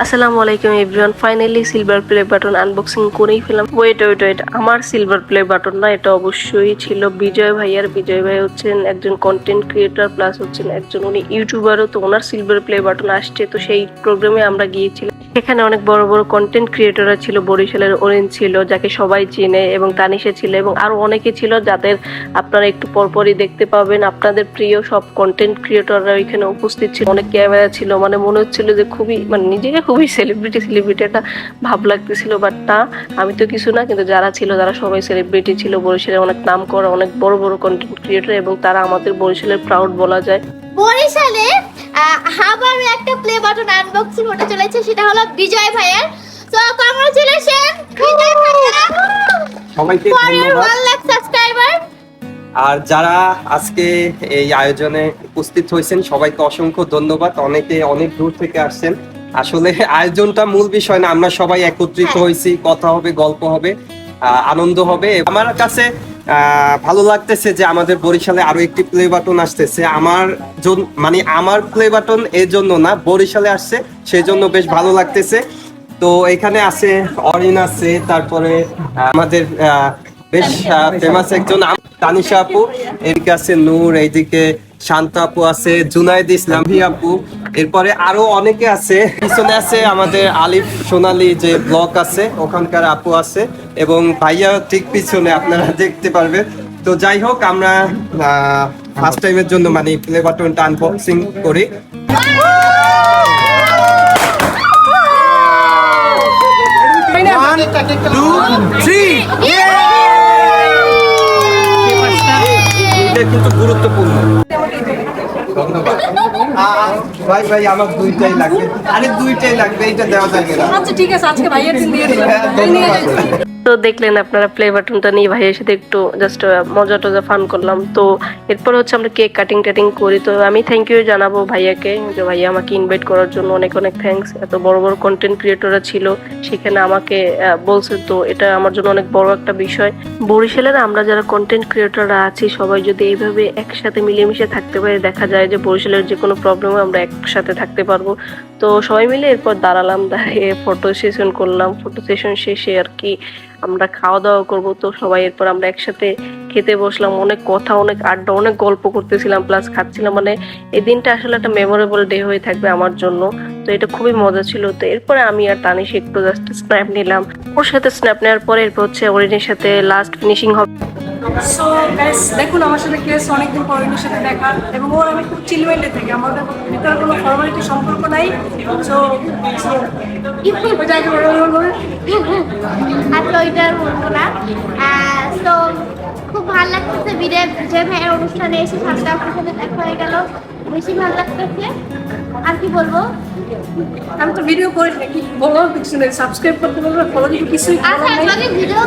আসসালামু আলাইকুম everyone, finally silver play button unboxing করেই ফেলাম। ওয়েট আমার সিলভার প্লে বাটন না, এটা অবশ্যই ছিল বিজয় ভাইয়ার। বিজয় ভাই হচ্ছেন একজন কন্টেন্ট ক্রিয়েটর প্লাস হচ্ছেন একজন উনি ইউটিউবারও। তো ওনার সিলভার প্লে বাটন আসছে, তো সেই প্রোগ্রামে আমরা গিয়েছিলাম। এখানে অনেক বড় বড় কন্টেন্ট ক্রিয়েটররা ছিল। বরিশালের অরেঞ্জ ছিল, যাকে সবাই চিনে, এবং তানিশা ছিল, এবং আরো অনেকে ছিল যাদের আপনারা একটু পরপরই দেখতে পাবেন। আপনাদের প্রিয় সব কন্টেন্ট ক্রিয়েটররা এখানে উপস্থিত ছিল। অনেক ক্যামেরা ছিল, মানে মনে হচ্ছিল যে খুবই নিজেকে খুবই সেলিব্রিটি একটা ভাব লাগতেছিল। বাট না, আমি তো কিছু না, কিন্তু যারা ছিল তারা সবাই সেলিব্রিটি ছিল। বরিশালের অনেক নাম করা অনেক বড় বড় কন্টেন্ট ক্রিয়েটর, এবং তারা আমাদের বরিশালের প্রাউড বলা যায়। বরিশালে আবারও একটা প্লে বাটন আনবক্সিং হতে চলেছে, সেটা হলো বিজয় ভাইয়ের। সো কংগ্রাচুলেশন বিজয় ভাইয়া, সবাইকে ধন্যবাদ। 1 লাখ সাবস্ক্রাইবার। আর যারা আজকে এই আয়োজনে উপস্থিত হয়েছেন সবাইকে অসংখ্য ধন্যবাদ। অনেকে অনেক দূর থেকে আসছেন। আসলে আয়োজনটা মূল বিষয় না, আমরা সবাই একত্রিত হয়েছি, কথা হবে, গল্প হবে, আনন্দ হবে। আমার কাছে ভালো লাগতেছে যে আমাদের বরিশালে আরো একটি প্লে বাটন আসতেছে। আমার প্লে বাটন এর জন্য না, বরিশালে আসছে সেই জন্য বেশ ভালো লাগতেছে। তো এখানে আছে অরিন আছে, তারপরে আমাদের বেশ ফেমাস একজন তানিশা আপু, এদিকে আছে নূর, এইদিকে শান্তা আপু আছে, জুনাইদ ইসলাম আপু, এরপরে আরো অনেকে আছে। পিছনে আছে আমাদের আলিফ সোনালী যে ব্লগ আছে, ওখানকার আপু আছে, এবং ভাইয়া ঠিক পিছনে আপনারা দেখতে পারবেন। তো যাই হোক, আমরা ফার্স্ট টাইমের জন্য প্লে বাটনটা আনবক্সিং করি। কিন্তু গুরুত্বপূর্ণ। ধন্যবাদ ভাই আমার দুইটাই লাগবে। আরে দুইটাই লাগবে, এটা দেওয়া যাবে না। আচ্ছা ঠিক আছে, আজকে ভাইয়ের দিন দিয়ে দিলাম। তো দেখলেন আপনারা প্লে বাটনটা নিয়ে ভাইয়ের সাথে একটু জাস্ট মজা টজা ফান করলাম। তো এরপর হচ্ছে আমরা কেক কাটিং করি। তো আমি থ্যাংক ইউ জানাবো ভাইয়াকে, যে ভাইয়া আমাকে ইনভাইট করার জন্য অনেক অনেক থ্যাঙ্কস। এত বড় বড় কন্টেন্ট ক্রিয়েটররা ছিল সেখানে, আমাকে বলছে, তো এটা আমার জন্য অনেক বড় একটা বিষয়। বরিশালের আমরা যারা কন্টেন্ট ক্রিয়েটররা আছি সবাই যদি এইভাবে একসাথে মিলেমিশে থাকতে পারি, দেখা যায় যে বরিশালের যে কোনো প্রবলেমে আমরা একসাথে থাকতে পারবো। তো সবাই মিলে এরপর দাঁড়িয়ে ফটো সেশন করলাম। ফটো সেশন শেষে আর কি আমরা খাওয়া দাওয়া করবো। তো সবাই এরপর আমরা একসাথে খেতে বসলাম। অনেক কথা, অনেক আড্ডা, অনেক গল্প করতেছিলাম প্লাস খাচ্ছিলাম। এই দিনটা আসলে একটা মেমোরেবল ডে হয়ে থাকবে আমার জন্য। তো এটা খুবই মজা ছিল। তো এরপরে আমি আর তানিশ একটু জাস্ট স্ন্যাপ নিলাম। ওর সাথে স্ন্যাপ নেওয়ার পরে এরপর হচ্ছে অরিনের সাথে লাস্ট ফিনিশিং হবে। সো গাইস, দেখুন আমার সাথে কেস অনেকদিন পর ওর সাথে দেখা, এবং ওর আমি খুব চিলমেন্টে থাকি, আমাদের ভিতরে কোনো ফর্মালিটি সম্পর্ক নাই। সো ওইটাকে আসলে ওইটার বলবো না। তো খুব ভালো লাগতেছে বিজয় ভাইয়ের অনুষ্ঠানে এসে সাতটা আপনার সাথে দেখা হয়ে গেল, বেশি ভালো লাগতেছে। আর কি বলবো, আমি তো ভিডিও করি না, কি বলবো কিছু নেই। সাবস্ক্রাইব করতে বলবো, ফলো দিতে কিছুই আচ্ছা আমি ভিডিও